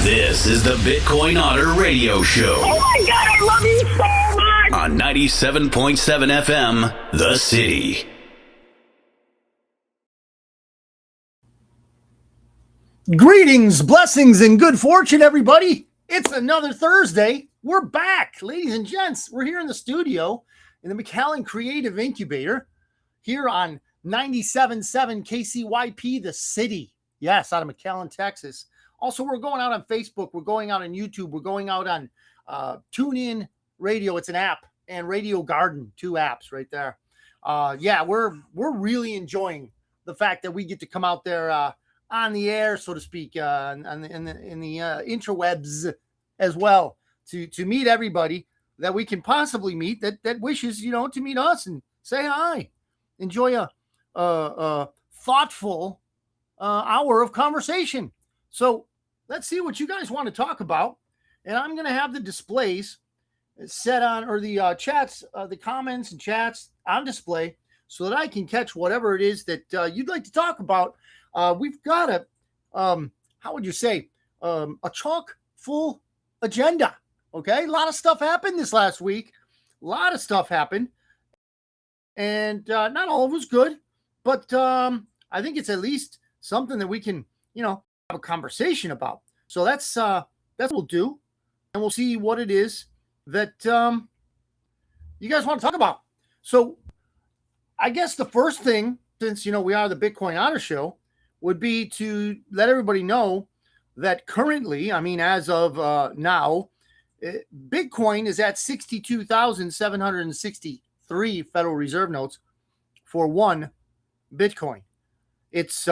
This is the Bitcoin Otter Radio Show. Oh my God, I love you so much! On 97.7 FM, The City. Greetings, blessings, and good fortune, everybody. It's another Thursday. We're back, ladies and gents. We're here in the studio in the McAllen Creative Incubator here on 97.7 KCYP, The City. Yes, out of McAllen, Texas. Also, we're going out on Facebook. We're going out on YouTube. We're going out on TuneIn Radio. It's an app, and Radio Garden, 2 apps right there. We're really enjoying the fact that we get to come out there on the air, so to speak, in the interwebs as well, to meet everybody that we can possibly meet that wishes, to meet us and say hi, enjoy a thoughtful hour of conversation. So let's see what you guys want to talk about. And I'm going to have the displays set on, or the chats, the comments and chats on display so that I can catch whatever it is that you'd like to talk about. We've got how would you say, a chock full agenda. Okay. A lot of stuff happened this last week. A lot of stuff happened. And not all of it was good, but I think it's at least something that we can, have a conversation about. So that's what we'll do. And we'll see what it is that you guys want to talk about. So I guess the first thing, since, we are the Bitcoin Otter Show, would be to let everybody know that currently, as of now, Bitcoin is at 62,763 Federal Reserve notes for one Bitcoin. It's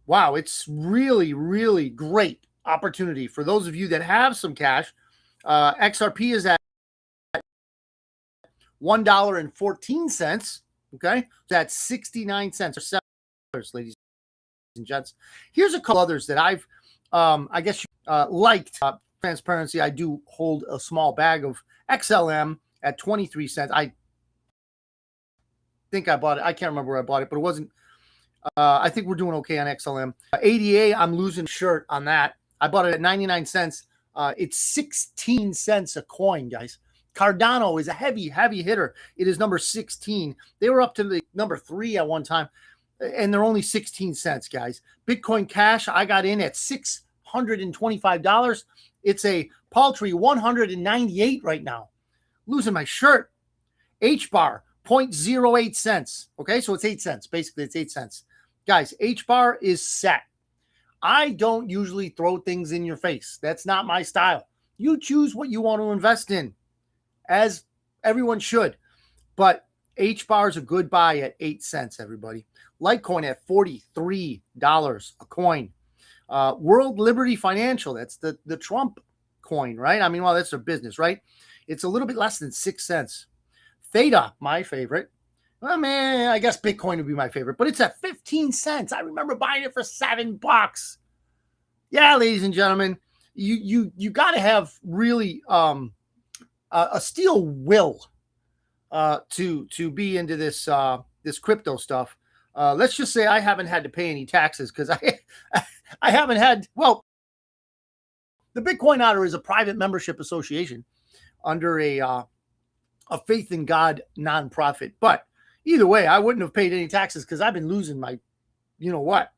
it's really, really great opportunity for those of you that have some cash. XRP is at $1.14. Okay, that's 69 cents or $7, ladies and gents. Here's a couple others that I've, liked. Transparency, I do hold a small bag of XLM at 23 cents. I think I bought it. I can't remember where I bought it, but it wasn't. I think we're doing okay on XLM. ADA, I'm losing shirt on that. I bought it at 99 cents. It's 16 cents a coin, guys. Cardano is a heavy, heavy hitter. It is number 16. They were up to the number 3 at one time, and they're only 16 cents, guys. Bitcoin Cash, I got in at $625. It's a paltry 198 right now. Losing my shirt. HBAR, 0.08 cents. Okay, so it's 8 cents. Basically, it's 8 cents. Guys, HBAR is set. I don't usually throw things in your face. That's not my style. You choose what you want to invest in, as everyone should. But HBAR is a good buy at 8 cents, everybody. Litecoin at $43 a coin. World Liberty Financial, that's the Trump coin, right? That's their business, right? It's a little bit less than 6 cents. Theta, my favorite. Well, man, I guess Bitcoin would be my favorite, but it's at 15 cents. I remember buying it for $7. Yeah, ladies and gentlemen, you got to have really a steel will to be into this crypto stuff. Let's just say I haven't had to pay any taxes because I haven't had. Well, the Bitcoin Otter is a private membership association under a faith in God nonprofit. But either way, I wouldn't have paid any taxes because I've been losing my, what.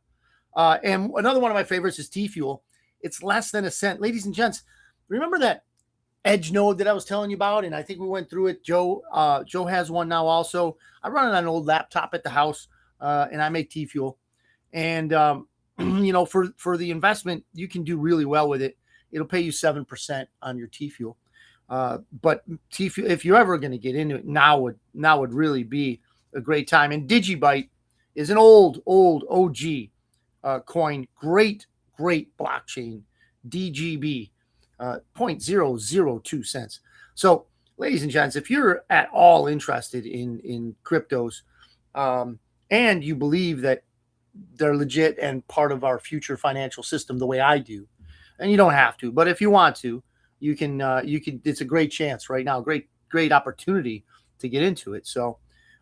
And another one of my favorites is T-Fuel. It's less than a cent. Ladies and gents, remember that Edge node that I was telling you about? And I think we went through it. Joe has one now also. I run it on an old laptop at the house, and I make T-Fuel. And, for the investment, you can do really well with it. It'll pay you 7% on your T-Fuel. But T-Fuel, if you're ever going to get into it, now would really be a great time. And Digibyte is an old OG coin. Great blockchain. DGB, 0.002 cents. So, ladies and gents, if you're at all interested in cryptos, and you believe that they're legit and part of our future financial system the way I do, and you don't have to, but if you want to, you can, it's a great chance right now. Great opportunity to get into it. So,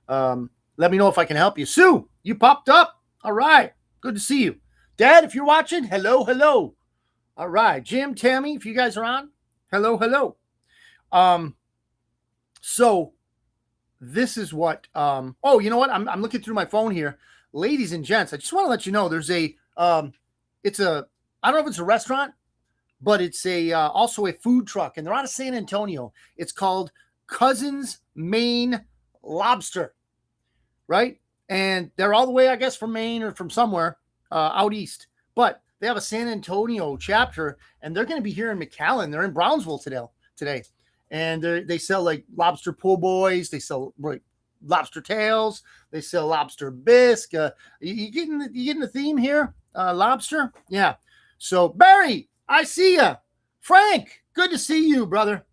let me know if I can help you. Sue, you popped up. All right. Good to see you. Dad, if you're watching, hello. All right, Jim, Tammy, if you guys are on, hello, hello. So this is what. Oh, you know what? I'm looking through my phone here, ladies and gents. I just want to let you know there's a. It's a. I don't know if it's a restaurant, but it's a also a food truck, and they're out of San Antonio. It's called Cousins Maine Lobster, right? And they're all the way, I guess, from Maine or from somewhere out east. But they have a San Antonio chapter, and they're going to be here in McAllen. They're in Brownsville today. And they sell like lobster po' boys. They sell lobster tails. They sell lobster bisque. You getting the theme here? Lobster? Yeah. So, Barry, I see you. Frank, good to see you, brother.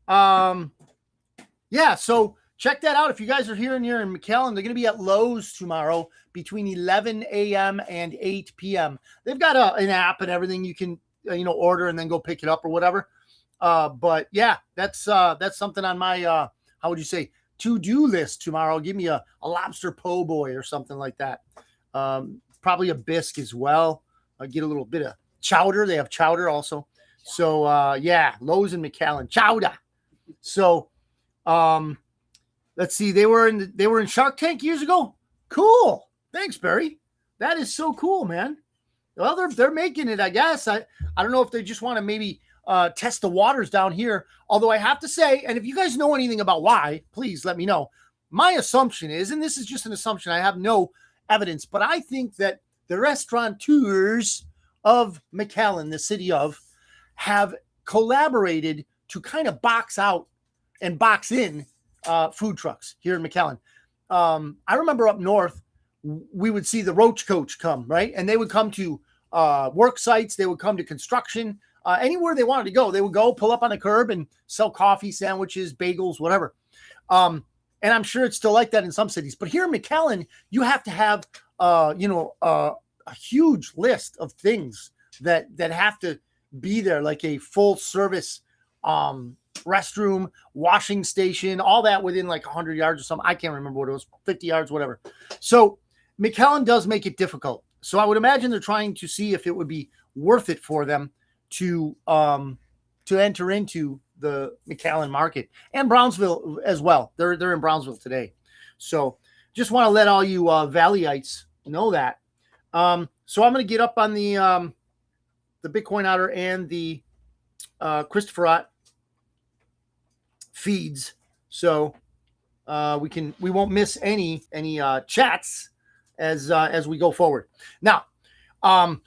Yeah, so check that out. If you guys are here in McAllen, they're going to be at Lowe's tomorrow between 11 a.m. and 8 p.m. They've got an app and everything you can order and then go pick it up or whatever. But yeah, that's something on my how would you say to-do list tomorrow. Give me a lobster po' boy or something like that. Probably a bisque as well. Get a little bit of chowder. They have chowder also. So yeah, Lowe's in McAllen, chowder. So let's see. They were in Shark Tank years ago. Cool. Thanks, Barry. That is so cool, man. Well, they're making it, I guess. I don't know if they just want to maybe test the waters down here. Although I have to say, and if you guys know anything about why, please let me know. My assumption is, and this is just an assumption, I have no evidence, but I think that the restaurateurs of McAllen, the city of, have collaborated to kind of box out and box in food trucks here in McAllen. I remember up north, we would see the Roach Coach come, right? And they would come to work sites. They would come to construction. Anywhere they wanted to go, they would go pull up on the curb and sell coffee, sandwiches, bagels, whatever. And I'm sure it's still like that in some cities. But here in McAllen, you have to have, a huge list of things that have to be there, like a full service restroom, washing station, all that within like 100 yards or something. I can't remember what it was, 50 yards, whatever. So McAllen does make it difficult. So I would imagine they're trying to see if it would be worth it for them to enter into the McAllen market and Brownsville as well. They're in Brownsville today. So just want to let all you Valleyites know that. So I'm going to get up on the Bitcoin Otter and the Christopher Ott feeds, so we won't miss any chats as we go forward. Now,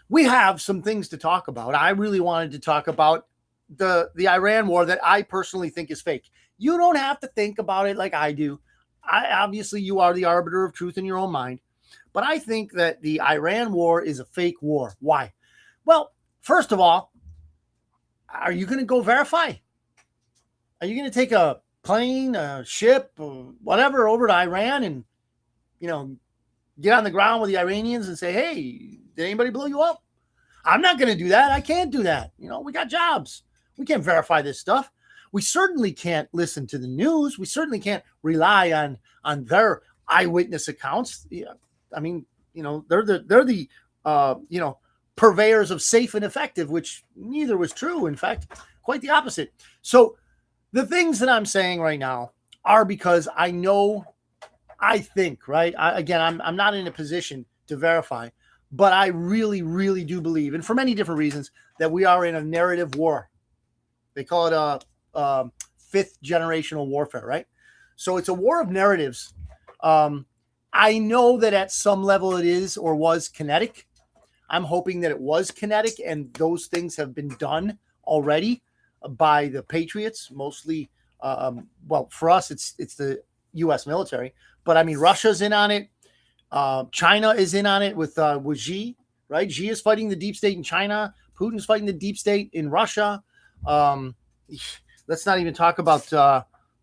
we have some things to talk about. I really wanted to talk about the Iran war that I personally think is fake. You don't have to think about it like I do. Obviously, you are the arbiter of truth in your own mind. But I think that the Iran war is a fake war. Why? Well, first of all, are you going to go verify? Are you going to take a plane, a ship, or whatever over to Iran and, get on the ground with the Iranians and say, hey, did anybody blow you up? I'm not going to do that. I can't do that. We got jobs. We can't verify this stuff. We certainly can't listen to the news. We certainly can't rely on their eyewitness accounts. I mean, they're the purveyors of safe and effective, which neither was true. In fact, quite the opposite. So the things that I'm saying right now are because I think, right? I'm not in a position to verify, but I really, really do believe, and for many different reasons, that we are in a narrative war. They call it a fifth generational warfare, right? So it's a war of narratives. I know that at some level it is or was kinetic. I'm hoping that it was kinetic and those things have been done already by the Patriots, mostly. For us, it's the U.S. military, but I mean, Russia's in on it. China is in on it with Xi, right? Xi is fighting the deep state in China. Putin's fighting the deep state in Russia. Let's not even talk about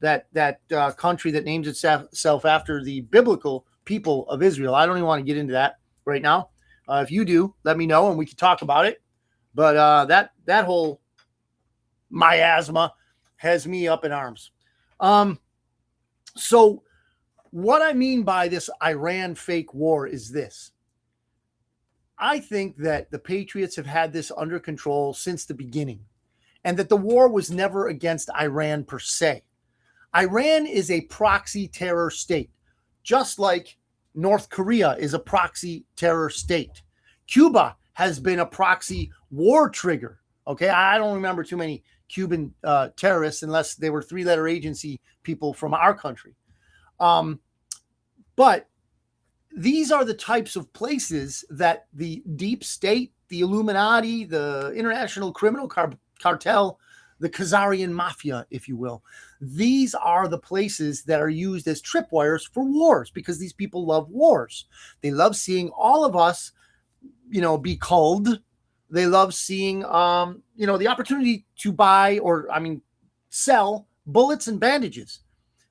that country that names itself after the biblical people of Israel. I don't even want to get into that right now. If you do, let me know and we can talk about it. But that whole miasma has me up in arms. So what I mean by this Iran fake war is this. I think that the Patriots have had this under control since the beginning, and that the war was never against Iran per se. Iran is a proxy terror state, just like North Korea is a proxy terror state. Cuba has been a proxy war trigger. Okay, I don't remember too many Cuban terrorists unless they were three-letter agency people from our country. But these are the types of places that the deep state, the Illuminati, the international criminal cartel, the Khazarian mafia, if you will, these are the places that are used as tripwires for wars, because these people love wars. They love seeing all of us, be culled. They love seeing, the opportunity to buy sell bullets and bandages.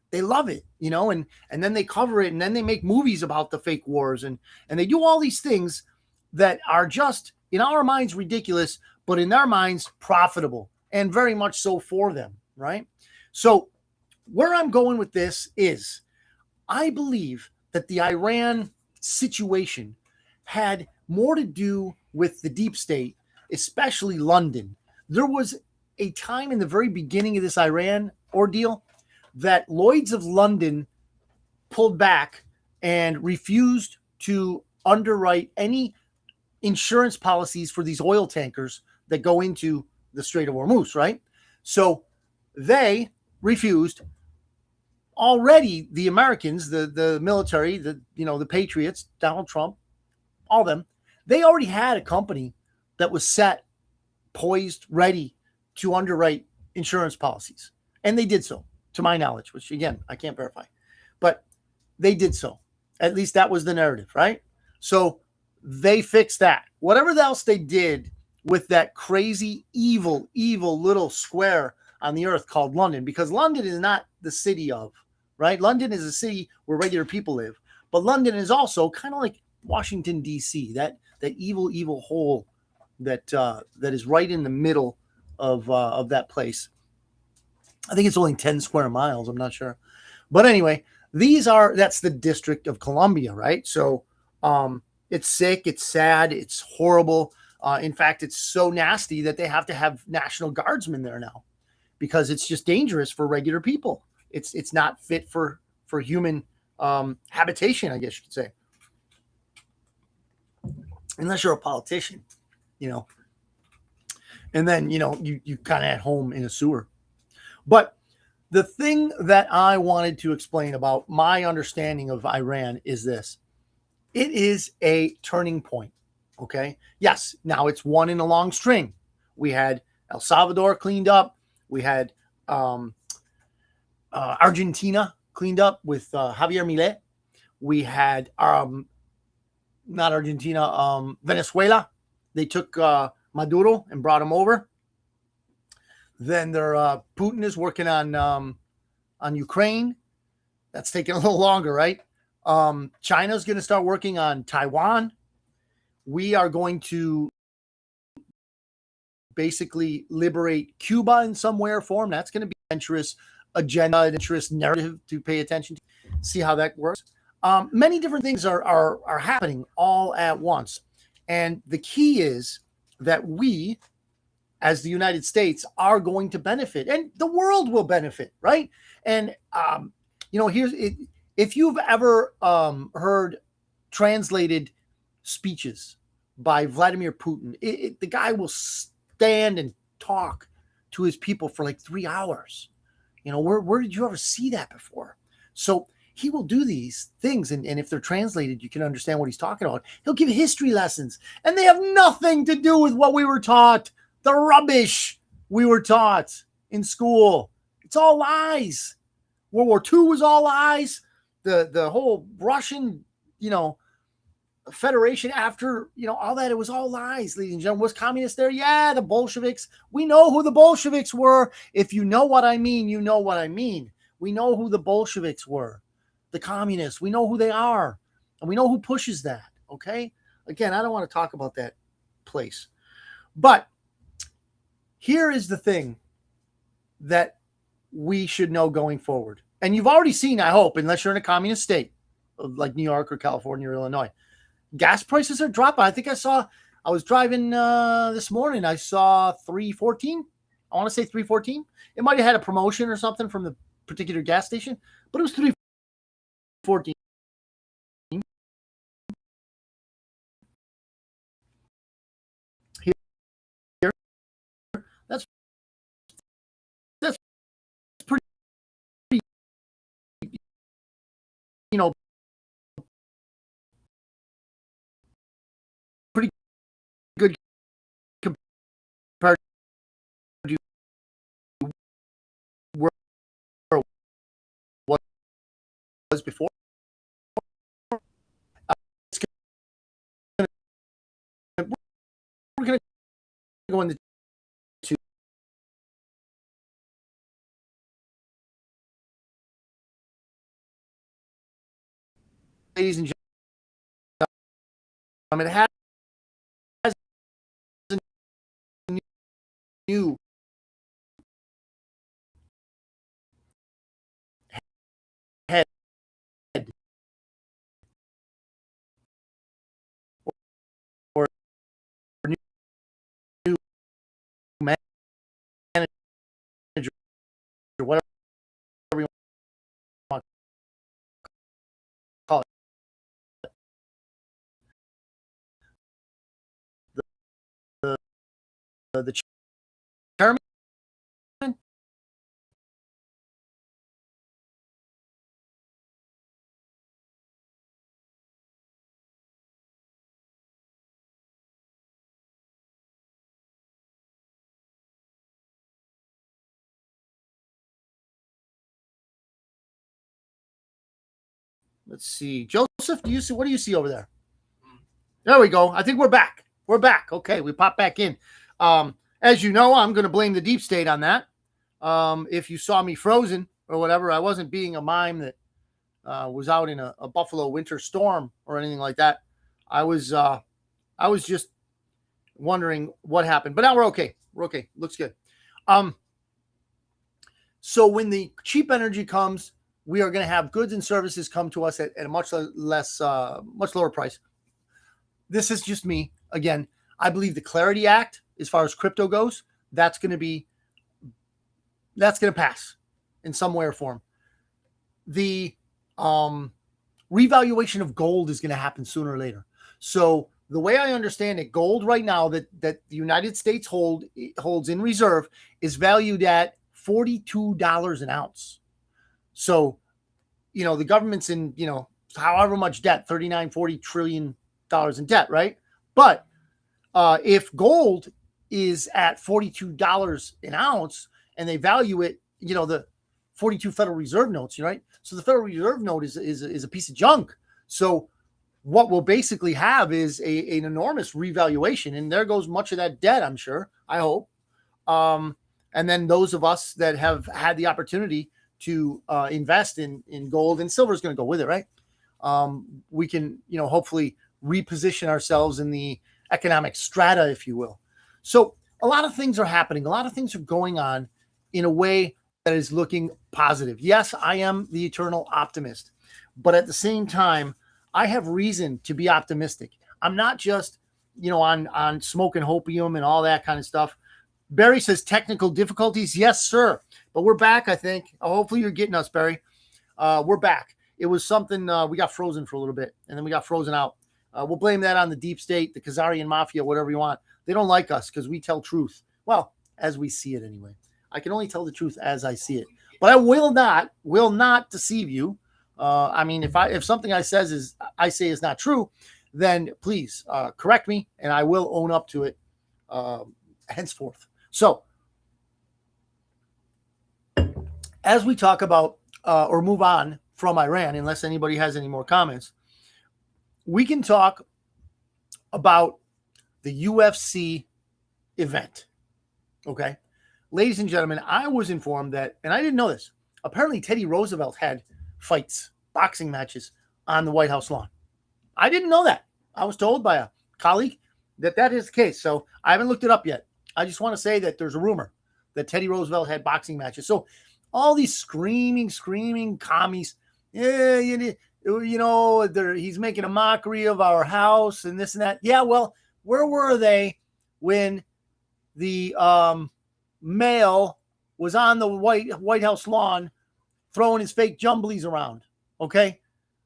They love it, and then they cover it, and then they make movies about the fake wars, and they do all these things that are just, in our minds, ridiculous, but in their minds, profitable, and very much so for them, right? So where I'm going with this is, I believe that the Iran situation had more to do with the deep state, especially London. There was a time in the very beginning of this Iran ordeal that Lloyd's of London pulled back and refused to underwrite any insurance policies for these oil tankers that go into the Strait of Hormuz, right? So they refused. Already the Americans, the military, the Patriots, Donald Trump, all of them, they already had a company that was set, poised, ready to underwrite insurance policies. And they did so, to my knowledge, which again, I can't verify, but they did so. At least that was the narrative, right? So they fixed that. Whatever else they did with that crazy, evil little square on the earth called London, because London is not the city of, right? London is a city where regular people live, but London is also kind of like Washington, D.C., that evil hole that is right in the middle of that place. I think it's only 10 square miles. I'm not sure. But anyway, that's the District of Columbia, right? So it's sick, it's sad, it's horrible. In fact, it's so nasty that they have to have National Guardsmen there now, because it's just dangerous for regular people. It's not fit for human habitation, I guess you could say. Unless you're a politician, and then, you kind of at home in a sewer. But the thing that I wanted to explain about my understanding of Iran is this. It is a turning point, okay? Yes, now it's one in a long string. We had El Salvador cleaned up. We had Argentina cleaned up with Javier Milei. We had not Argentina, Venezuela. They took Maduro and brought him over. Then Putin is working on Ukraine. That's taking a little longer, right? China's going to start working on Taiwan. We are going to basically liberate Cuba in some way or form. That's going to be an interest agenda, an interest narrative to pay attention to, see how that works. Many different things are happening all at once. And the key is that we, as the United States, are going to benefit, and the world will benefit, right? And, here's it. If you've ever heard translated speeches by Vladimir Putin, the guy will stand and talk to his people for like 3 hours. Where did you ever see that before? So he will do these things, and if they're translated, you can understand what he's talking about. He'll give history lessons, and they have nothing to do with what we were taught, the rubbish we were taught in school. It's all lies. World War II was all lies. The whole Russian, Federation after, all that, it was all lies, ladies and gentlemen. Was communists there? Yeah, the Bolsheviks. We know who the Bolsheviks were. If you know what I mean, you know what I mean. We know who the Bolsheviks were. The communists. We know who they are. And we know who pushes that, okay? Again, I don't want to talk about that place. But here is the thing that we should know going forward. And you've already seen, I hope, unless you're in a communist state like New York or California or Illinois, gas prices are dropping. I was driving this morning. I saw 314. I want to say 314. It might have had a promotion or something from the particular gas station, but it was 314. Here, that's pretty, you know, pretty good compared to where it was before. It's gonna, we're going to go into ladies and gentlemen, it has a new head or new manager or whatever you want to call it. The chairman. Let's see. Joseph, what do you see over there? There we go. I think we're back. We're back. Okay, we popped back in. As you know, I'm going to blame the deep state on that. If you saw me frozen or whatever, I wasn't being a mime that was out in a Buffalo winter storm or anything like that. I was just wondering what happened. But now we're okay. We're okay. Looks good. So when the cheap energy comes, we are going to have goods and services come to us at a much lower price. This is just me. Again, I believe the Clarity Act, as far as crypto goes, that's going to pass in some way or form. The revaluation of gold is going to happen sooner or later. So the way I understand it, gold right now that the United States holds in reserve is valued at $42 an ounce. So, the government's in, however much debt, 39, 40 trillion dollars in debt, right? But if gold is at $42 an ounce and they value it, the 42 Federal Reserve notes, right? So the Federal Reserve note is a piece of junk. So what we'll basically have is an enormous revaluation, and there goes much of that debt, I'm sure, I hope. And then those of us that have had the opportunity to invest in gold, and silver is going to go with it, right? We can, hopefully reposition ourselves in the economic strata, if you will. So a lot of things are happening. A lot of things are going on in a way that is looking positive. Yes, I am the eternal optimist, but at the same time, I have reason to be optimistic. I'm not just, on smoking hopium and all that kind of stuff. Barry says technical difficulties. Yes, sir. But we're back, I think. Hopefully you're getting us, Barry. We're back. It was something, we got frozen for a little bit, and then we got frozen out. We'll blame that on the deep state, the Khazarian mafia, whatever you want. They don't like us because we tell truth. Well, as we see it anyway. I can only tell the truth as I see it. But I will not deceive you. If something I say is not true, then please correct me, and I will own up to it henceforth. So, as we talk about or move on from Iran, unless anybody has any more comments, we can talk about the UFC event. Okay. Ladies and gentlemen, I was informed that, and I didn't know this, apparently Teddy Roosevelt had fights, boxing matches on the White House lawn. I didn't know that. I was told by a colleague that is the case. So I haven't looked it up yet. I just want to say that there's a rumor that Teddy Roosevelt had boxing matches. So all these screaming commies, he's making a mockery of our house and this and that. Yeah, well, where were they when the male was on the White House lawn throwing his fake jumblies around? Okay,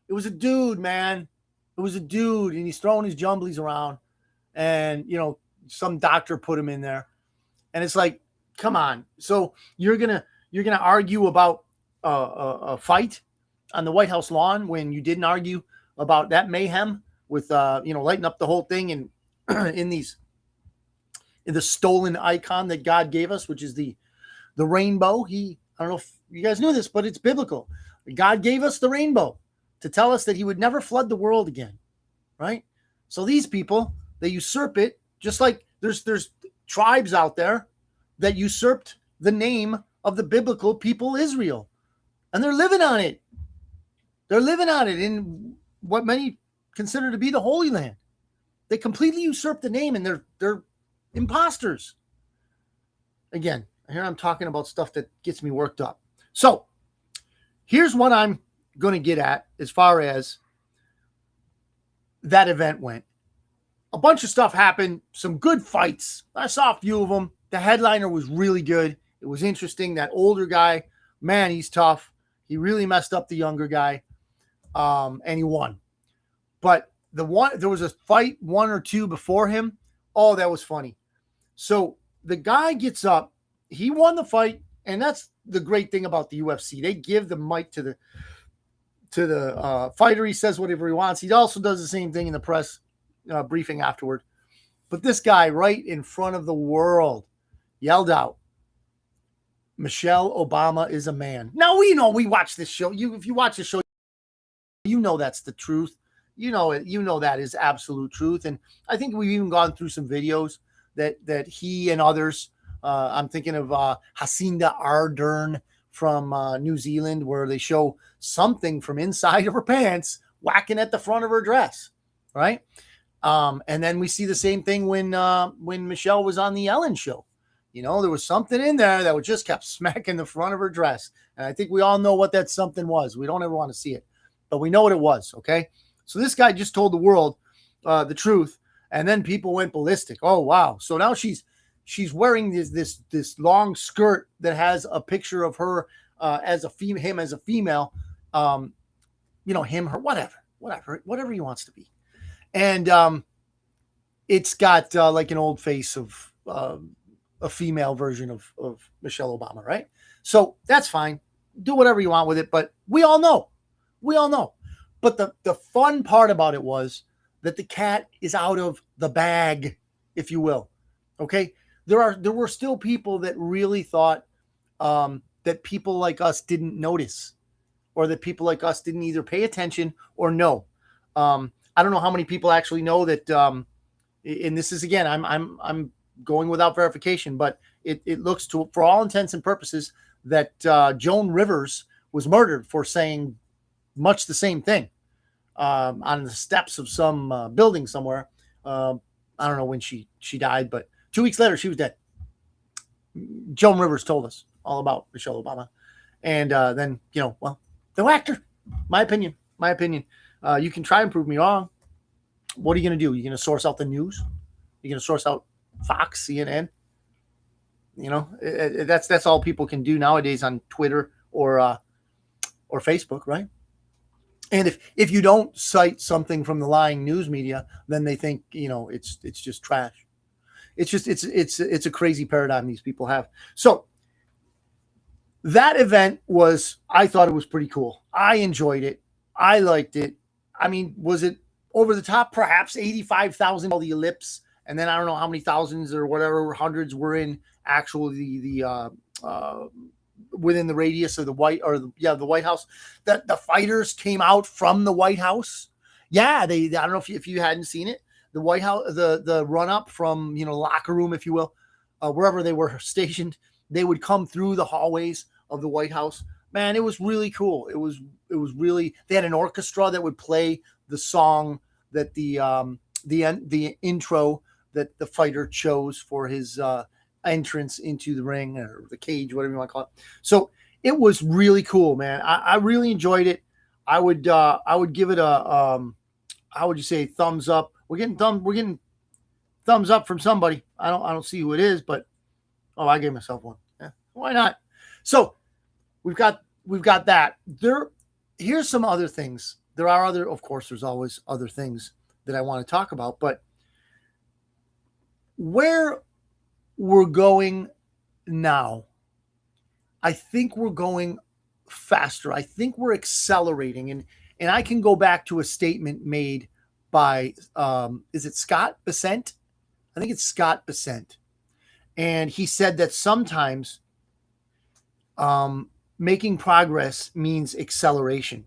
it was a dude, man. It was a dude, and he's throwing his jumblies around, and some doctor put him in there, and it's like, come on. So you're gonna argue about a fight on the White House lawn when you didn't argue about that mayhem with lighting up the whole thing and in the stolen icon that God gave us, which is the rainbow. I don't know if you guys knew this, but it's biblical. God gave us the rainbow to tell us that he would never flood the world again, right? So these people, they usurp it, just like there's tribes out there that usurped the name of the biblical people Israel, and they're living on it. They're living on it in what many consider to be the Holy Land. They completely usurped the name, and they're imposters. Again, here I'm talking about stuff that gets me worked up. So here's what I'm going to get at as far as that event went. A bunch of stuff happened, some good fights. I saw a few of them. The headliner was really good. It was interesting. That older guy, man, he's tough. He really messed up the younger guy, and he won. But there was a fight, one or two before him. Oh, that was funny. So the guy gets up. He won the fight, and that's the great thing about the UFC. They give the mic to the fighter. He says whatever he wants. He also does the same thing in the press briefing afterward. But this guy, right in front of the world, yelled out, "Michelle Obama is a man." Now, we watch this show. If you watch the show, you know that's the truth. You know it. You know that is absolute truth. And I think we've even gone through some videos that he and others. I'm thinking of Jacinda Ardern from New Zealand, where they show something from inside of her pants whacking at the front of her dress, right? And then we see the same thing when Michelle was on the Ellen show. There was something in there that just kept smacking the front of her dress. And I think we all know what that something was. We don't ever want to see it, but we know what it was, okay? So this guy just told the world the truth, and then people went ballistic. Oh, wow. So now she's wearing this long skirt that has a picture of her as a female, him as a female, him, her, whatever he wants to be. And it's got like an old face of a female version of Michelle Obama, right? So that's fine. Do whatever you want with it, but we all know. But the fun part about it was that the cat is out of the bag, if you will. Okay? There were still people that really thought that people like us didn't notice, or that people like us didn't either pay attention or know. I don't know how many people actually know that. And this is, again, I'm going without verification, but it looks to, for all intents and purposes, that Joan Rivers was murdered for saying much the same thing on the steps of some building somewhere. I don't know when she died, but 2 weeks later she was dead. Joan Rivers told us all about Michelle Obama, and then the actor. My opinion. You can try and prove me wrong. What are you going to do? You're going to source out the news? You're going to source out Fox, CNN? That's all people can do nowadays on Twitter or Facebook, right? And if you don't cite something from the lying news media, then they think it's just trash. It's a crazy paradigm these people have. So that event I thought it was pretty cool. I enjoyed it. I liked it. I mean, was it over the top? Perhaps 85,000 all the ellipse, and then I don't know how many thousands or whatever hundreds were in actually the within the radius of the White House. That the fighters came out from the White House. Yeah, I don't know if you hadn't seen it. The White House, the run up from locker room, if you will, wherever they were stationed, they would come through the hallways of the White House. Man, it was really cool. It was really. They had an orchestra that would play the song that the intro that the fighter chose for his entrance into the ring or the cage, whatever you want to call it. So it was really cool, man. I really enjoyed it. I would give it a how would you say, thumbs up? We're getting thumbs up from somebody. I don't see who it is, but I gave myself one. Yeah, why not? So we've got that. Here's some other things. There are other, of course, there's always other things that I want to talk about, but where we're going now, I think we're going faster. I think we're accelerating, and I can go back to a statement made by is it Scott Bessent? I think it's Scott Bessent, and he said that sometimes making progress means acceleration.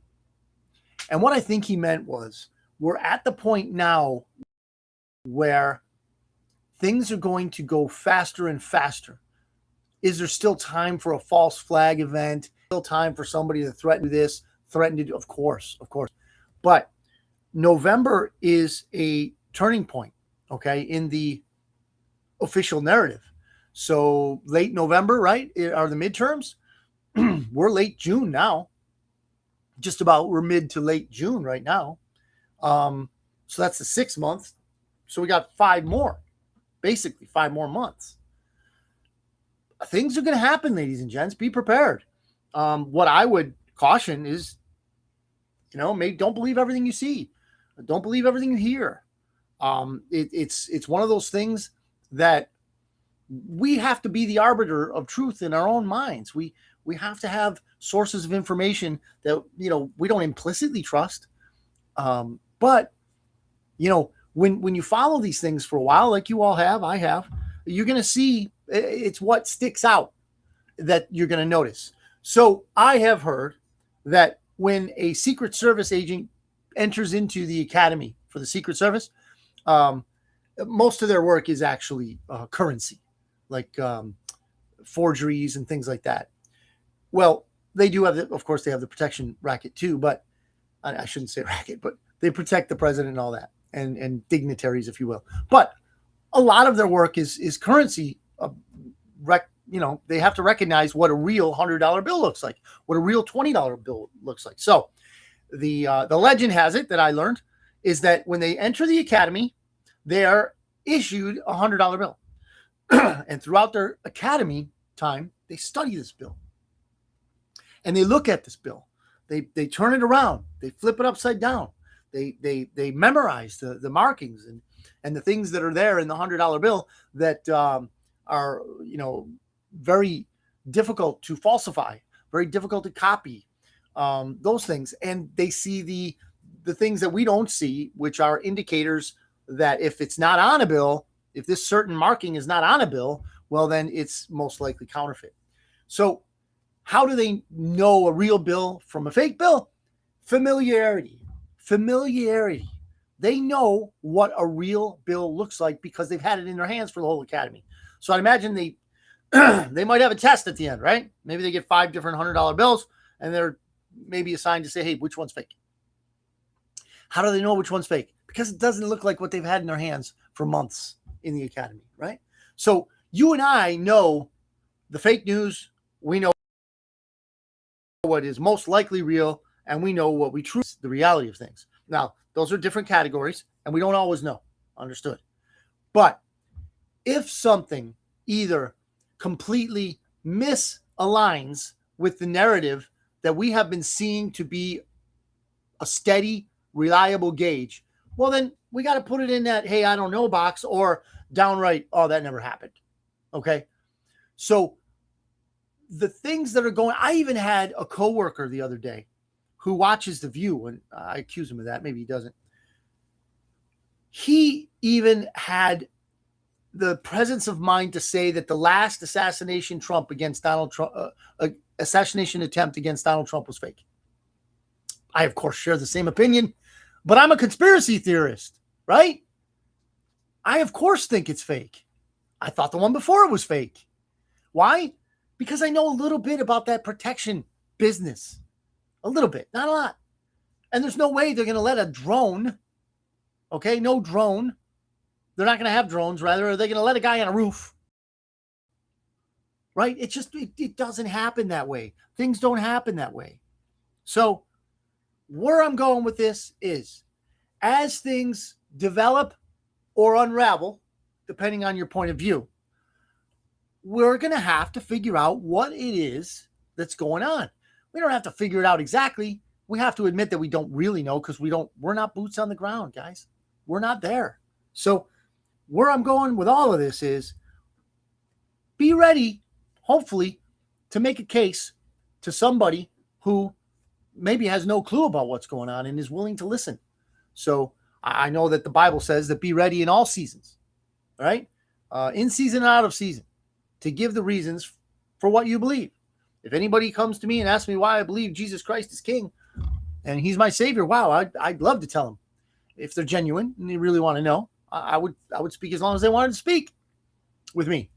And what I think he meant was we're at the point now where things are going to go faster and faster. Is there still time for a false flag event? Still time for somebody to threaten this, threaten to do? Of course. But November is a turning point, okay, in the official narrative. So late November, right, are the midterms. We're late June now. Just about, we're mid to late June right now. So that's the 6th month. So we got 5 more, basically 5 more months. Things are going to happen, ladies and gents. Be prepared. What I would caution is, maybe don't believe everything you see. Don't believe everything you hear. It's one of those things that we have to be the arbiter of truth in our own minds. We have to have sources of information that, we don't implicitly trust. But, when you follow these things for a while, like you all have, I have, you're going to see it's what sticks out that you're going to notice. So I have heard that when a Secret Service agent enters into the academy for the Secret Service, most of their work is actually currency, like forgeries and things like that. Well, they do have, of course, they have the protection racket too, but I shouldn't say racket, but they protect the president and all that, and dignitaries, if you will. But a lot of their work is currency. They have to recognize what a real $100 bill looks like, what a real $20 bill looks like. So the legend has it that I learned is that when they enter the academy, they are issued a $100 bill. And throughout their academy time, they study this bill. And they look at this bill. They turn it around. They flip it upside down. They memorize the markings and the things that are there in the $100 bill that are very difficult to falsify, very difficult to copy, those things. And they see the things that we don't see, which are indicators that if it's not on a bill, if this certain marking is not on a bill, well, then it's most likely counterfeit. So how do they know a real bill from a fake bill? Familiarity. They know what a real bill looks like because they've had it in their hands for the whole academy. So I'd imagine they might have a test at the end, right? Maybe they get 5 different $100 bills and they're maybe assigned to say, hey, which one's fake? How do they know which one's fake? Because it doesn't look like what they've had in their hands for months in the academy, right? So you and I know the fake news. We know what is most likely real, and we know what we truly, the reality of things. Now, those are different categories, and we don't always know. Understood. But if something either completely misaligns with the narrative that we have been seeing to be a steady, reliable gauge, well, then we got to put it in that, hey, I don't know box, or downright, oh, that never happened. Okay. So the things that are going, I even had a coworker the other day who watches The View, and I accuse him of that. Maybe he doesn't. He even had the presence of mind to say that the last assassination attempt against Donald Trump was fake. I, of course, share the same opinion, but I'm a conspiracy theorist, right? I, of course, think it's fake. I thought the one before it was fake. Why? Because I know a little bit about that protection business. A little bit, not a lot. And there's no way they're going to let a drone, okay, no drone. They're not going to have drones, rather. Are they going to let a guy on a roof? Right? It doesn't happen that way. Things don't happen that way. So where I'm going with this is, as things develop or unravel, depending on your point of view, we're going to have to figure out what it is that's going on. We don't have to figure it out exactly. We have to admit that we don't really know, because we're not boots on the ground, guys. We're not there. So where I'm going with all of this is, be ready, hopefully, to make a case to somebody who maybe has no clue about what's going on and is willing to listen. So I know that the Bible says that be ready in all seasons, right? In season and out of season, to give the reasons for what you believe. If anybody comes to me and asks me why I believe Jesus Christ is King and he's my Savior, wow, I'd love to tell them. If they're genuine and they really want to know, I would speak as long as they wanted to speak with me.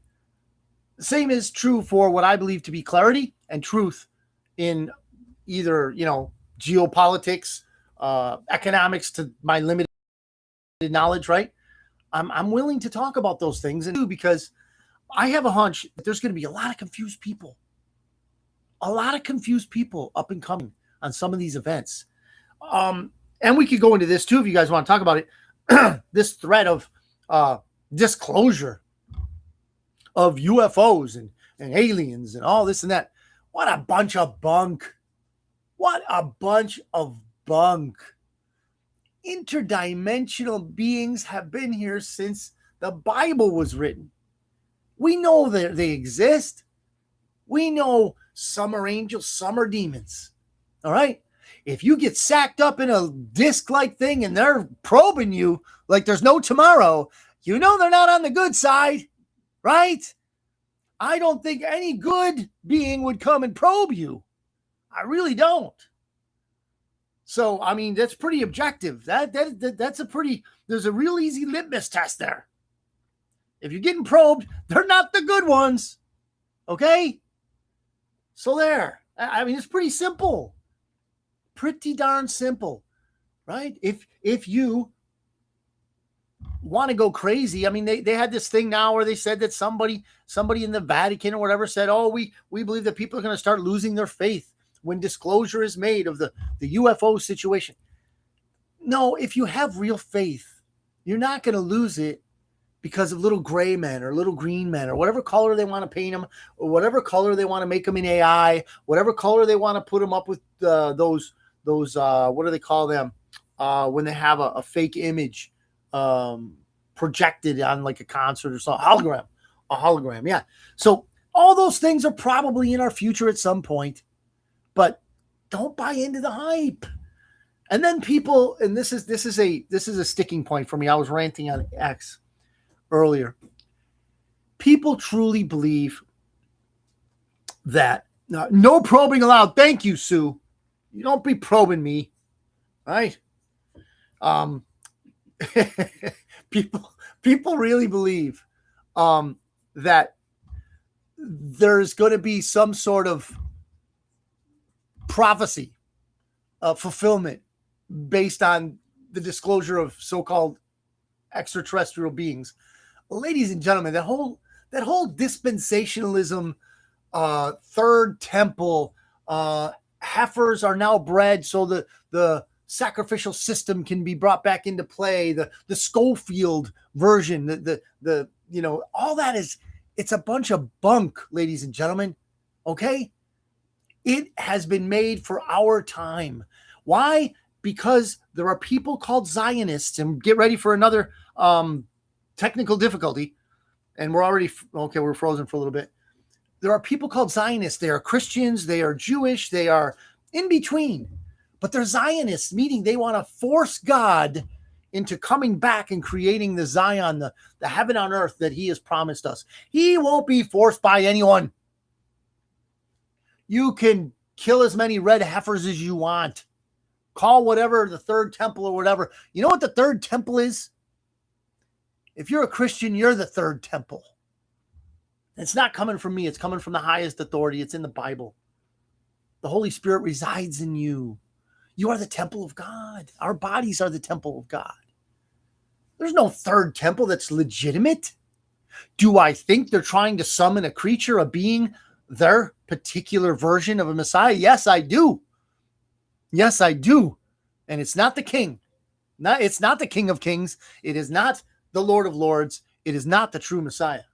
The same is true for what I believe to be clarity and truth in either, geopolitics, economics, to my limited knowledge, right? I'm willing to talk about those things, and because I have a hunch that there's going to be a lot of confused people up and coming on some of these events. And we could go into this too if you guys want to talk about it. This threat of disclosure of UFOs and aliens and all this and that. What a bunch of bunk. What a bunch of bunk. Interdimensional beings have been here since the Bible was written. We know that they exist. We know some are angels, some are demons. All right? If you get sacked up in a disc-like thing and they're probing you like there's no tomorrow, you know they're not on the good side, right? I don't think any good being would come and probe you. I really don't. So, I mean, that's pretty objective. That's there's a real easy litmus test there. If you're getting probed, they're not the good ones. Okay? So there. I mean, it's pretty simple. Pretty darn simple, right? If you want to go crazy, I mean, they had this thing now where they said that somebody in the Vatican or whatever said, oh, we believe that people are going to start losing their faith when disclosure is made of the UFO situation. No, if you have real faith, you're not going to lose it because of little gray men or little green men or whatever color they want to paint them, or whatever color they want to make them in AI, whatever color they want to put them up with those what do they call them when they have a fake image projected on like a concert or something, a hologram. Yeah. So all those things are probably in our future at some point, but don't buy into the hype. And then people, and this is a sticking point for me. I was ranting on X earlier. People truly believe that no probing allowed. Thank you, Sue. You don't be probing me, right? People really believe that there's going to be some sort of prophecy of fulfillment based on the disclosure of so-called extraterrestrial beings. Ladies and gentlemen, that whole dispensationalism, third temple, heifers are now bred so the sacrificial system can be brought back into play, the Schofield version, the all that it's a bunch of bunk, ladies and gentlemen. Okay? It has been made for our time. Why? Because there are people called Zionists, and get ready for another technical difficulty. And we're frozen for a little bit. There are people called Zionists. They are Christians. They are Jewish. They are in between. But they're Zionists, meaning they want to force God into coming back and creating the Zion, the heaven on earth that he has promised us. He won't be forced by anyone. You can kill as many red heifers as you want. Call whatever the third temple or whatever. You know what the third temple is? If you're a Christian, you're the third temple. It's not coming from me. It's coming from the highest authority. It's in the Bible. The Holy Spirit resides in you. You are the temple of God. Our bodies are the temple of God. There's no third temple that's legitimate. Do I think they're trying to summon a creature, a being, their particular version of a Messiah? Yes, I do. Yes, I do. And it's not the king. It's not the King of Kings. It is not the Lord of Lords. It is not the true Messiah.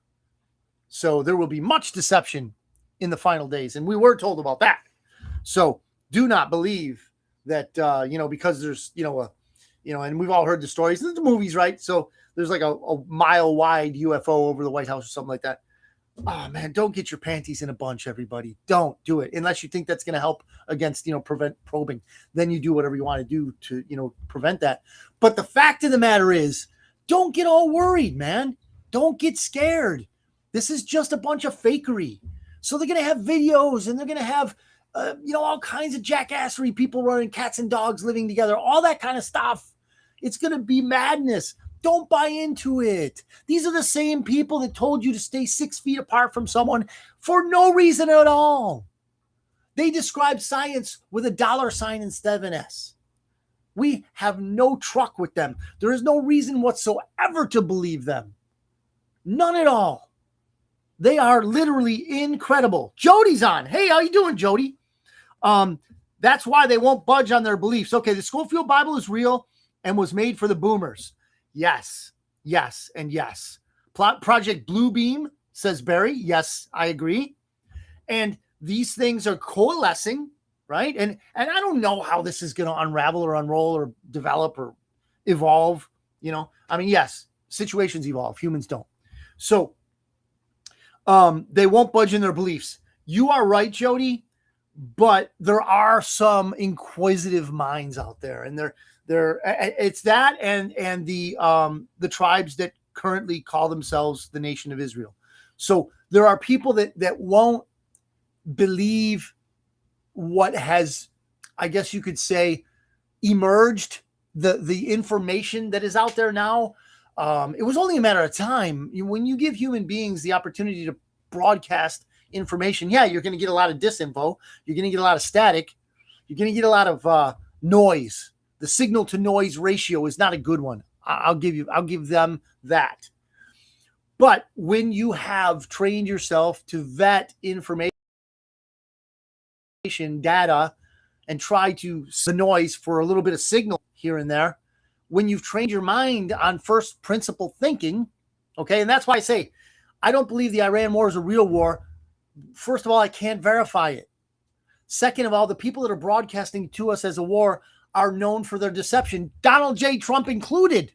So there will be much deception in the final days. And we were told about that. So do not believe that, because there's, and we've all heard the stories, the movies, right? So there's like a mile wide UFO over the White House or something like that. Oh man, don't get your panties in a bunch, everybody. Don't do it unless you think that's going to help against, prevent probing. Then you do whatever you want to do to, prevent that. But the fact of the matter is, don't get all worried, man. Don't get scared. This is just a bunch of fakery. So they're going to have videos and they're going to have, all kinds of jackassery, people running cats and dogs living together, all that kind of stuff. It's going to be madness. Don't buy into it. These are the same people that told you to stay 6 feet apart from someone for no reason at all. They describe science with a $ instead of an S. We have no truck with them. There is no reason whatsoever to believe them. None at all. They are literally incredible. Jody's on. Hey, how you doing, Jody? That's why they won't budge on their beliefs. Okay, the Schofield Bible is real and was made for the boomers. Yes, and yes. Project Bluebeam, says Barry. Yes, I agree. And these things are coalescing, right? And I don't know how this is going to unravel or unroll or develop or evolve. Yes, situations evolve. Humans don't. So they won't budge in their beliefs. You are right, Jody, but there are some inquisitive minds out there, and it's that and the tribes that currently call themselves the nation of Israel. So there are people that won't believe what has, I guess you could say, emerged, the information that is out there now. It was only a matter of time. When you give human beings the opportunity to broadcast information, you're going to get a lot of disinfo. You're going to get a lot of static. You're going to get a lot of noise. The signal to noise ratio is not a good one. I'll give them that. But when you have trained yourself to vet information, data, and try to the noise for a little bit of signal here and there, when you've trained your mind on first principle thinking, okay, and that's why I say I don't believe the Iran war is a real war. First of all, I can't verify it. Second of all, the people that are broadcasting to us as a war are known for their deception, Donald J. Trump included.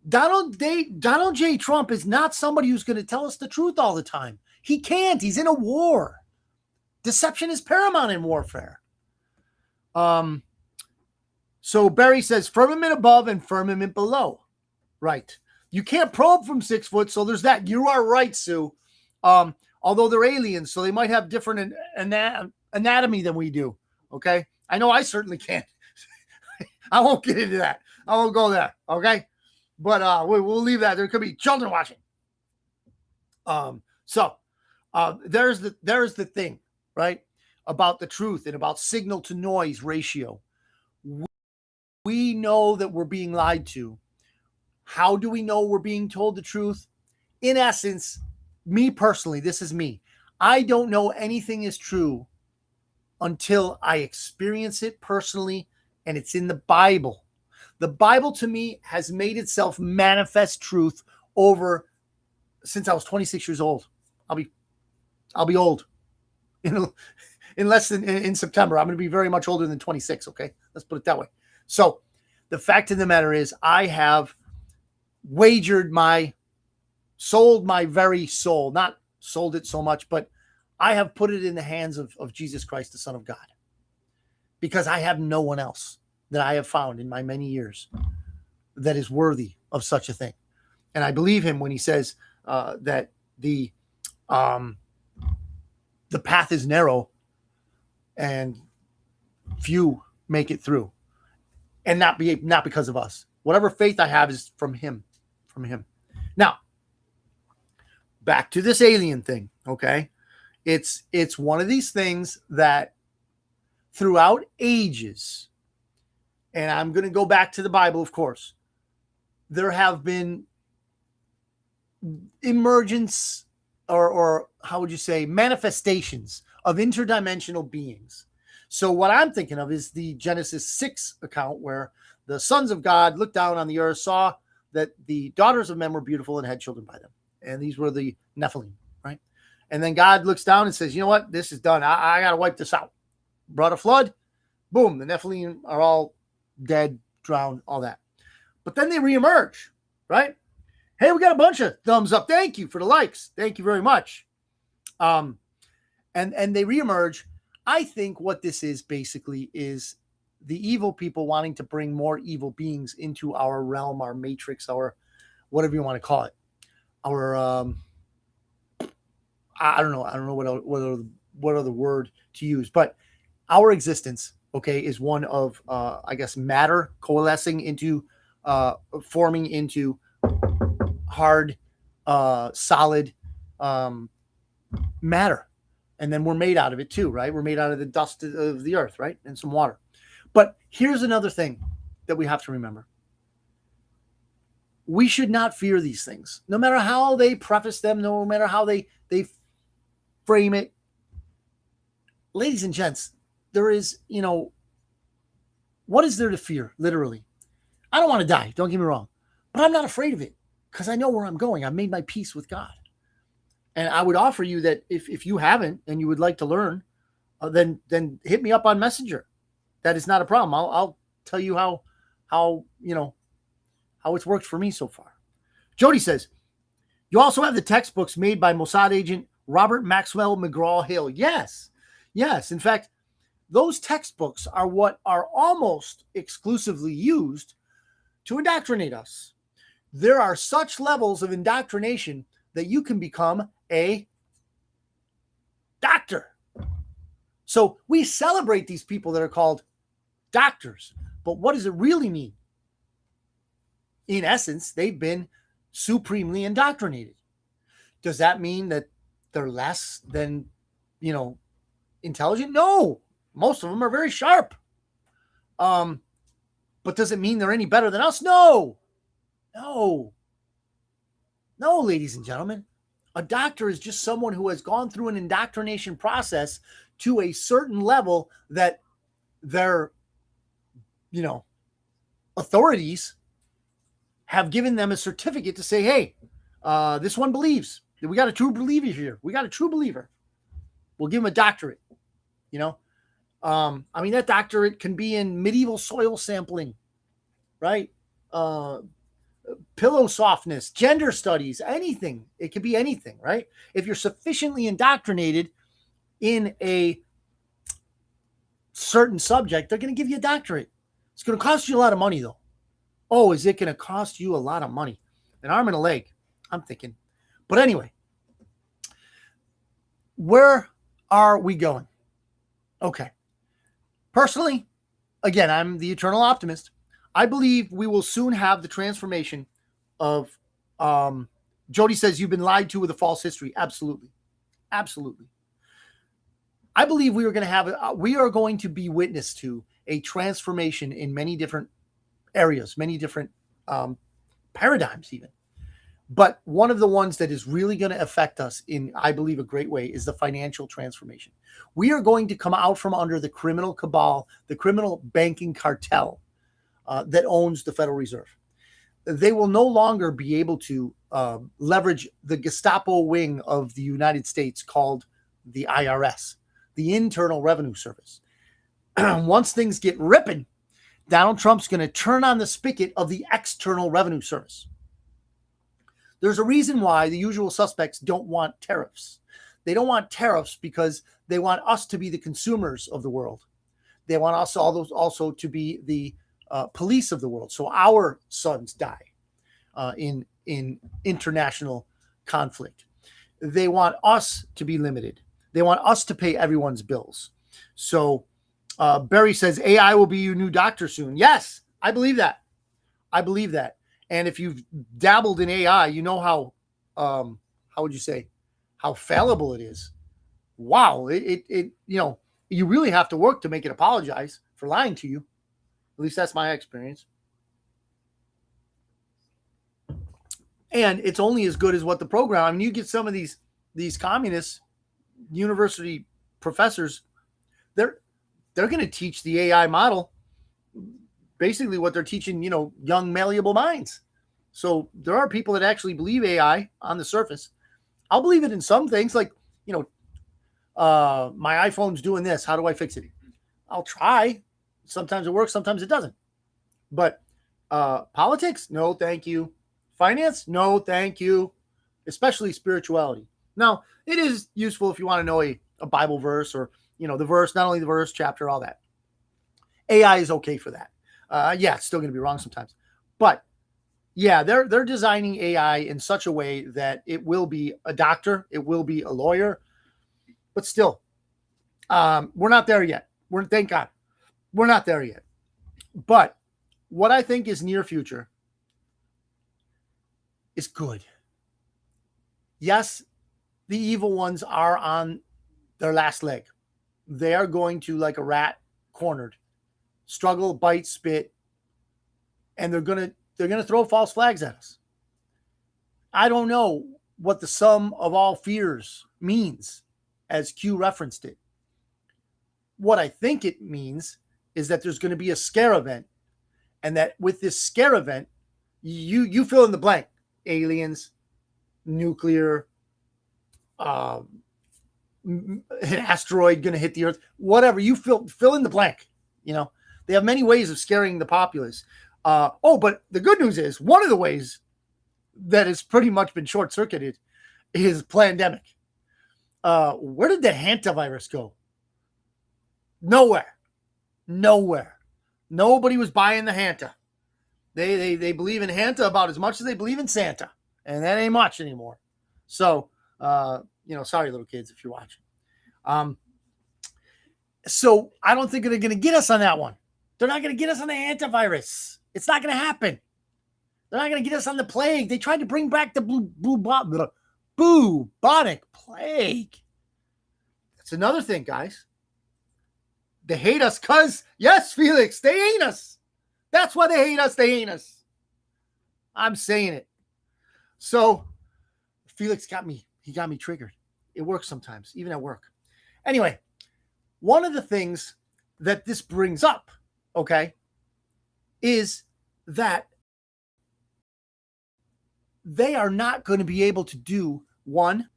Donald J. Trump is not somebody who's going to tell us the truth all the time. He can't. He's in a war. Deception is paramount in warfare. So Barry says firmament above and firmament below. Right. You can't probe from 6 foot, so there's that. You are right, Sue. Although they're aliens, so they might have different anatomy than we do. Okay. I know I certainly can't. I won't get into that. I won't go there. Okay. But we'll leave that. There could be children watching. So there's the thing, right? About the truth and about signal to noise ratio. We know that we're being lied to. How do we know we're being told the truth? In essence, me personally, this is me. I don't know anything is true until I experience it personally, and it's in the Bible. The Bible to me has made itself manifest truth since I was 26 years old. I'll be old in less than in September. I'm going to be very much older than 26. Okay, let's put it that way. So the fact of the matter is, I have sold my very soul, not sold it so much, but I have put it in the hands of Jesus Christ, the Son of God, because I have no one else that I have found in my many years that is worthy of such a thing. And I believe him when he says that the path is narrow and few make it through, and not because of us. Whatever faith I have is from him. Now, back to this alien thing, okay? It's one of these things that throughout ages, and I'm going to go back to the Bible, of course, there have been emergence or how would you say, manifestations of interdimensional beings. So what I'm thinking of is the Genesis 6 account where the sons of God looked down on the earth, saw that the daughters of men were beautiful and had children by them. And these were the Nephilim, right? And then God looks down and says, you know what? This is done. I got to wipe this out. Brought a flood. Boom. The Nephilim are all dead, drowned, all that. But then they reemerge, right? Hey, we got a bunch of thumbs up. Thank you for the likes. Thank you very much. And they reemerge. I think what this is basically is the evil people wanting to bring more evil beings into our realm, our matrix, our whatever you want to call it. Our I don't know what other word to use, but our existence, okay, is one of I guess matter coalescing into forming into hard solid matter. And then we're made out of it too, right? We're made out of the dust of the earth, right? And some water. But here's another thing that we have to remember. We should not fear these things, no matter how they preface them, no matter how they frame it. Ladies and gents, there is, what is there to fear, literally? I don't want to die, don't get me wrong, but I'm not afraid of it because I know where I'm going. I've made my peace with God. And I would offer you that if you haven't and you would like to learn, then hit me up on Messenger. That is not a problem. I'll tell you how it's worked for me so far. Jody says, you also have the textbooks made by Mossad agent Robert Maxwell McGraw-Hill. Yes. In fact, those textbooks are what are almost exclusively used to indoctrinate us. There are such levels of indoctrination that you can become a doctor. So we celebrate these people that are called doctors, but what does it really mean? In essence, they've been supremely indoctrinated. Does that mean that they're less than, intelligent? No, most of them are very sharp. But does it mean they're any better than us? No, ladies and gentlemen. A doctor is just someone who has gone through an indoctrination process to a certain level that their, authorities have given them a certificate to say, hey, this one believes. We got a true believer here. We got a true believer. We'll give him a doctorate. That doctorate can be in medieval soil sampling, right? Pillow softness, gender studies, anything. It could be anything, right? If you're sufficiently indoctrinated in a certain subject, they're going to give you a doctorate. It's going to cost you a lot of money, though. Oh, is it going to cost you a lot of money? An arm and a leg, I'm thinking. But anyway, where are we going? Okay. Personally, again, I'm the eternal optimist. I believe we will soon have the transformation of, Jody says you've been lied to with a false history. Absolutely. I believe we are going to be witness to a transformation in many different areas, many different paradigms even. But one of the ones that is really going to affect us in, I believe, a great way is the financial transformation. We are going to come out from under the criminal cabal, the criminal banking cartel that owns the Federal Reserve. They will no longer be able to leverage the Gestapo wing of the United States called the IRS, the Internal Revenue Service. Once things get ripping, Donald Trump's going to turn on the spigot of the External Revenue Service. There's a reason why the usual suspects don't want tariffs. They don't want tariffs because they want us to be the consumers of the world. They want us also to be the police of the world. So our sons die in international conflict. They want us to be limited. They want us to pay everyone's bills. So Barry says AI will be your new doctor soon. Yes, I believe that. And if you've dabbled in AI, you know how would you say, how fallible it is. Wow. You really have to work to make it apologize for lying to you. At least that's my experience. And it's only as good as what the program. I mean, you get some of these communist university professors, they're they're going to teach the AI model basically what they're teaching, young malleable minds. So there are people that actually believe AI on the surface. I'll believe it in some things, like, my iPhone's doing this. How do I fix it? I'll try. Sometimes it works, sometimes it doesn't. But politics, no, thank you. Finance, no, thank you. Especially spirituality. Now, it is useful if you want to know a Bible verse, or, the verse, not only the verse, chapter, all that. AI is okay for that. It's still going to be wrong sometimes. But yeah, they're designing AI in such a way that it will be a doctor, it will be a lawyer, but still, we're not there yet. Thank God, we're not there yet. But what I think is near future is good. Yes, the evil ones are on their last leg. They are going to, like a rat cornered, struggle, bite, spit, and they're gonna throw false flags at us. I don't know what the sum of all fears means, as Q referenced it. What I think it means is that there's going to be a scare event, and that with this scare event, you fill in the blank: aliens, nuclear, an asteroid going to hit the earth, whatever, you fill in the blank. They have many ways of scaring the populace. But the good news is, one of the ways that has pretty much been short-circuited is pandemic. Where did the hantavirus go? Nowhere. Nobody was buying the hanta. They believe in hanta about as much as they believe in Santa, and that ain't much anymore. So, sorry, little kids, if you're watching. So I don't think they're going to get us on that one. They're not going to get us on the hantavirus. It's not going to happen. They're not going to get us on the plague. They tried to bring back the bubonic plague. That's another thing, guys. They hate us because, yes, Felix, they hate us. That's why they hate us. They hate us. I'm saying it. So Felix got me. He got me triggered. It works sometimes, even at work. Anyway, one of the things that this brings up, okay, is that they are not going to be able to do one.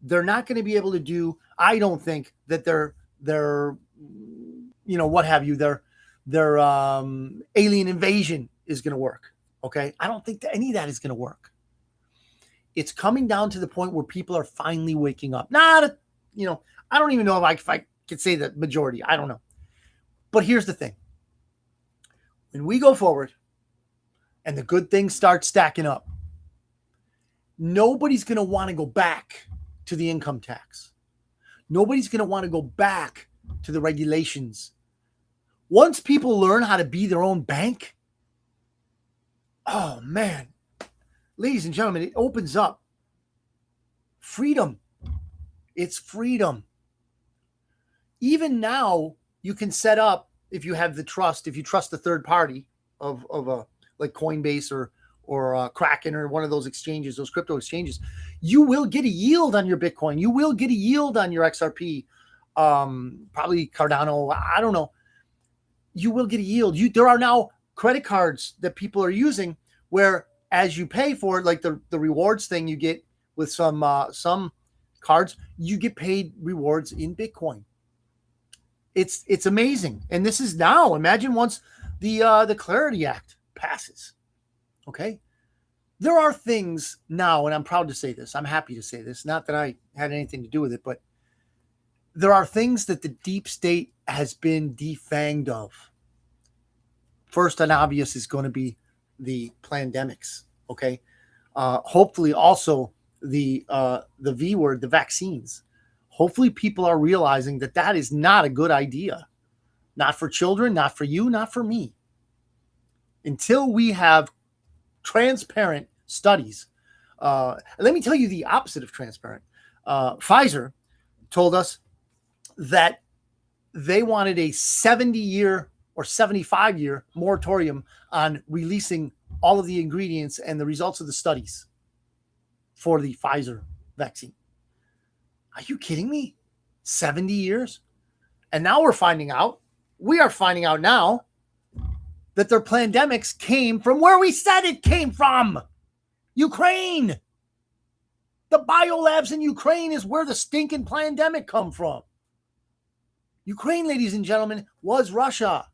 They're not going to be able to do, I don't think that their what have you, their alien invasion is going to work. Okay. I don't think that any of that is going to work. It's coming down to the point where people are finally waking up. I don't even know if I could say the majority. I don't know. But here's the thing. When we go forward and the good things start stacking up, nobody's going to want to go back to the income tax. Nobody's going to want to go back to the regulations. Once people learn how to be their own bank, oh man, ladies and gentlemen, it opens up freedom. It's freedom. Even now, you can set up, if you have the trust, if you trust the third party of a like Coinbase or Kraken or one of those exchanges, those crypto exchanges, you will get a yield on your Bitcoin. You will get a yield on your XRP, probably Cardano. I don't know. You will get a yield. There are now credit cards that people are using where, as you pay for it, like the rewards thing you get with some cards, you get paid rewards in Bitcoin. It's amazing. And this is now. Imagine once the Clarity Act passes. Okay. There are things now, and I'm proud to say this. I'm happy to say this. Not that I had anything to do with it, but there are things that the deep state has been defanged of. First and obvious is going to be the pandemics. Okay. Hopefully also the V word, the vaccines. Hopefully people are realizing that that is not a good idea. Not for children, not for you, not for me. Until we have transparent studies. Let me tell you the opposite of transparent. Pfizer told us that they wanted a 70-year or 75-year moratorium on releasing all of the ingredients and the results of the studies for the Pfizer vaccine. Are you kidding me? 70 years? And now we're finding out we are finding out now that their pandemics came from where we said it came from. Ukraine. The biolabs in Ukraine is where the stinking pandemic come from. Ukraine, ladies and gentlemen, was Russia.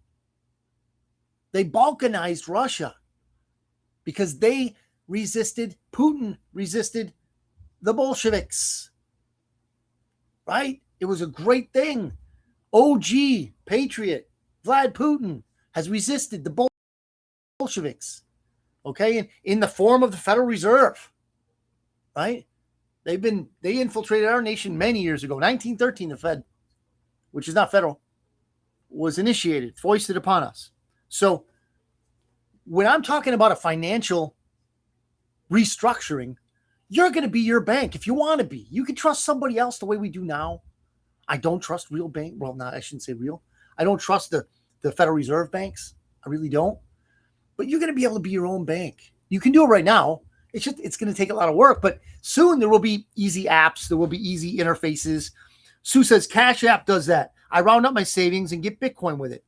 They balkanized Russia because they resisted, Putin resisted the Bolsheviks. Right? It was a great thing. OG, patriot, Vlad Putin has resisted the Bolsheviks. Okay? And in the form of the Federal Reserve. Right? They infiltrated our nation many years ago. 1913, the Fed, which is not federal, was initiated, foisted upon us. So when I'm talking about a financial restructuring, you're going to be your bank if you want to be. You can trust somebody else the way we do now. I don't trust real bank. Well, not, I shouldn't say real. I don't trust the Federal Reserve banks. I really don't. But you're going to be able to be your own bank. You can do it right now. It's going to take a lot of work, but soon there will be easy apps. There will be easy interfaces. Sue says, Cash App does that. I round up my savings and get Bitcoin with it.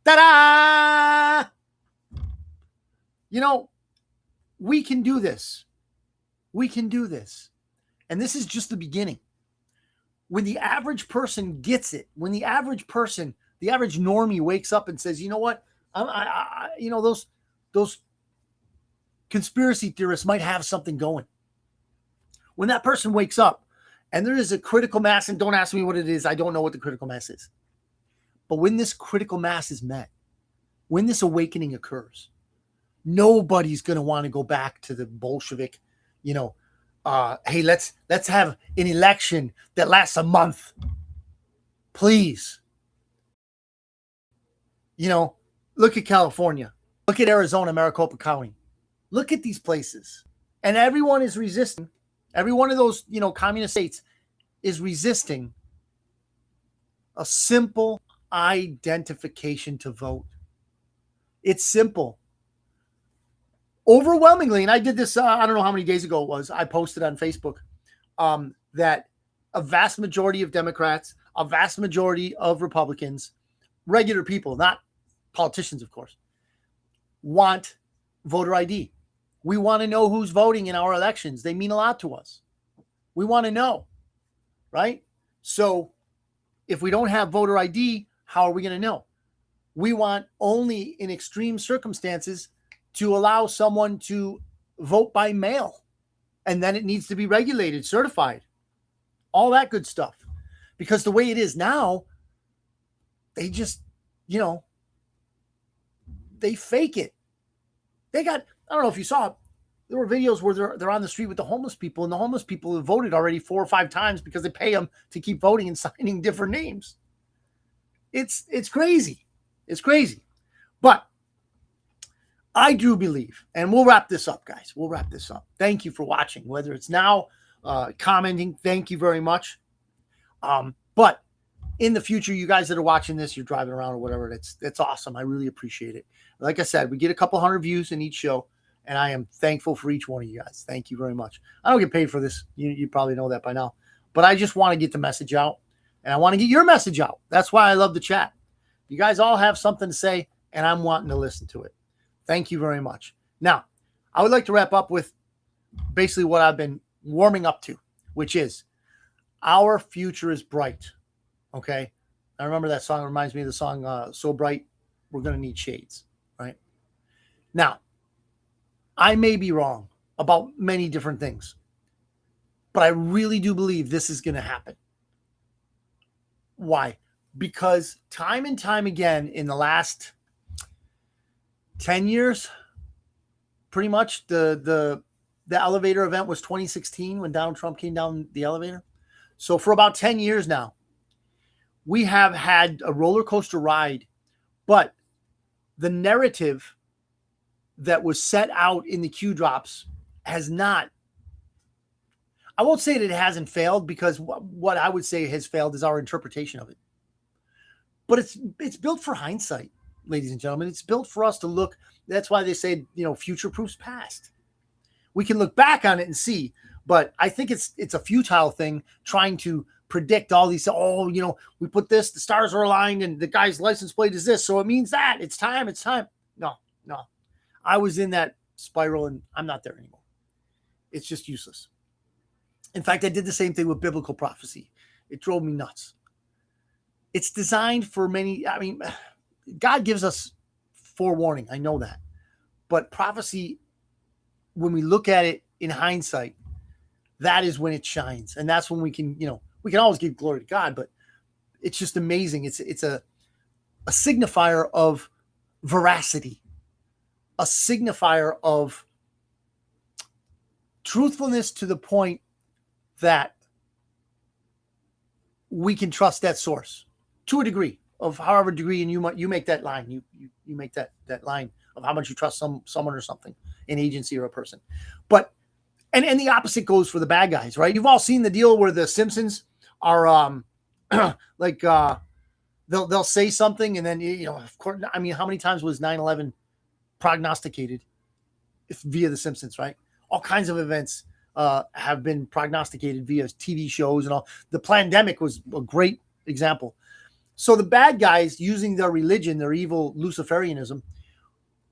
Ta-da! You know, we can do this. We can do this. And this is just the beginning. When the average person gets it, when the average person, the average normie wakes up and says, you know what? Those conspiracy theorists might have something going. When that person wakes up and there is a critical mass, and don't ask me what it is, I don't know what the critical mass is. But when this critical mass is met, when this awakening occurs, nobody's going to want to go back to the Bolshevik, hey, let's have an election that lasts a month. Please. Look at California. Look at Arizona, Maricopa County. Look at these places. And everyone is resisting. Every one of those, communist states is resisting a simple identification to vote. It's simple. Overwhelmingly, and I did this, I don't know how many days ago it was, I posted on Facebook that a vast majority of Democrats, a vast majority of Republicans, regular people, not politicians, of course, want voter ID. We want to know who's voting in our elections. They mean a lot to us. We want to know, right? So if we don't have voter ID, how are we going to know? We want only in extreme circumstances to allow someone to vote by mail. And then it needs to be regulated, certified, all that good stuff. Because the way it is now, they just, they fake it. They got, I don't know if you saw it, there were videos where they're on the street with the homeless people, and the homeless people have voted already 4 or 5 times because they pay them to keep voting and signing different names. It's crazy. It's crazy. But I do believe, and we'll wrap this up, guys. We'll wrap this up. Thank you for watching, whether it's now, commenting. Thank you very much. But in the future, you guys that are watching this, you're driving around or whatever, that's awesome. I really appreciate it. Like I said, we get a couple hundred views in each show, and I am thankful for each one of you guys. Thank you very much. I don't get paid for this. You probably know that by now. But I just want to get the message out, and I want to get your message out. That's why I love the chat. You guys all have something to say, and I'm wanting to listen to it. Thank you very much. Now, I would like to wrap up with basically what I've been warming up to, which is our future is bright. Okay? I remember that song. It reminds me of the song, So Bright, We're Going to Need Shades. Right? Now, I may be wrong about many different things, but I really do believe this is going to happen. Why? Because time and time again in the last 10 years, pretty much the elevator event was 2016 when Donald Trump came down the elevator. So for about 10 years now, we have had a roller coaster ride, but the narrative that was set out in the Q drops has not, I won't say that it hasn't failed, because what I would say has failed is our interpretation of it. But it's built for hindsight, ladies and gentlemen. It's built for us to look. That's why they say, future proofs past. We can look back on it and see, but I think it's a futile thing trying to predict all these. Oh, we put this, the stars are aligned, and the guy's license plate is this, so it means that it's time. No. I was in that spiral, and I'm not there anymore. It's just useless. In fact, I did the same thing with biblical prophecy. It drove me nuts. It's designed for many. I mean, God gives us forewarning. I know that. But prophecy, when we look at it in hindsight, that is when it shines. And that's when we can always give glory to God, but it's just amazing. It's a signifier of veracity, a signifier of truthfulness to the point that we can trust that source to a degree of however degree, and you make that line. You make that line of how much you trust someone or something, an agency or a person. But and the opposite goes for the bad guys, right? You've all seen the deal where the Simpsons are like they'll say something, and then of course, I mean, how many times was 9/11 prognosticated via the Simpsons, right? All kinds of events have been prognosticated via TV shows and all. The pandemic was a great example. So the bad guys, using their religion, their evil Luciferianism,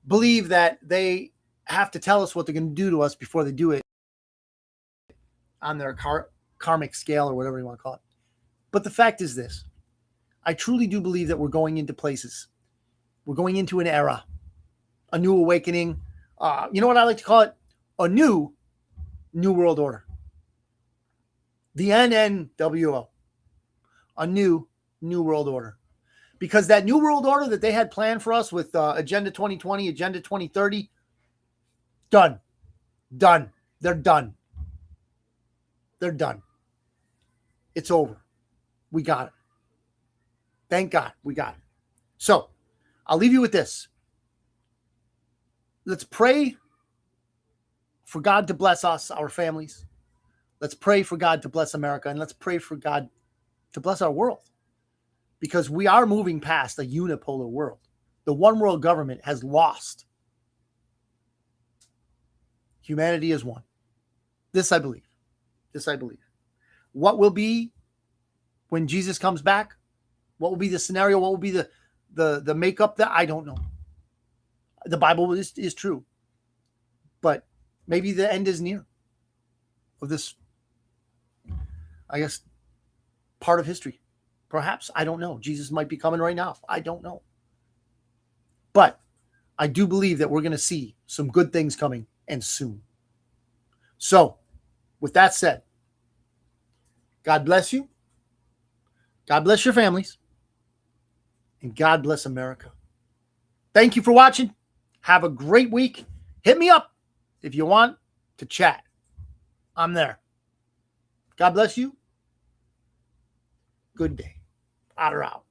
believe that they have to tell us what they're going to do to us before they do it on their karmic scale or whatever you want to call it. But the fact is this. I truly do believe that we're going into places. We're going into an era, a new awakening. You know what I like to call it? A new world order. The NNWO. A new world order. Because that new world order that they had planned for us with Agenda 2020, Agenda 2030, done. They're done. They're done. It's over. We got it. Thank God we got it. So I'll leave you with this. Let's pray for God to bless us, our families. Let's pray for God to bless America, and let's pray for God to bless our world, because we are moving past a unipolar world. The one world government has lost. Humanity is one. This I believe. What will be when Jesus comes back? What will be the scenario? What will be the makeup? That I don't know. The Bible is true, but maybe the end is near of this, I guess, part of history. Perhaps, I don't know. Jesus might be coming right now. I don't know. But I do believe that we're going to see some good things coming, and soon. So, with that said, God bless you. God bless your families. And God bless America. Thank you for watching. Have a great week. Hit me up if you want to chat. I'm there. God bless you. Good day. Otter out.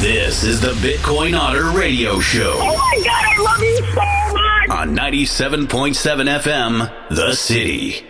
This is the Bitcoin Otter Radio Show. Oh my God, I love you so much. On 97.7 FM, The City.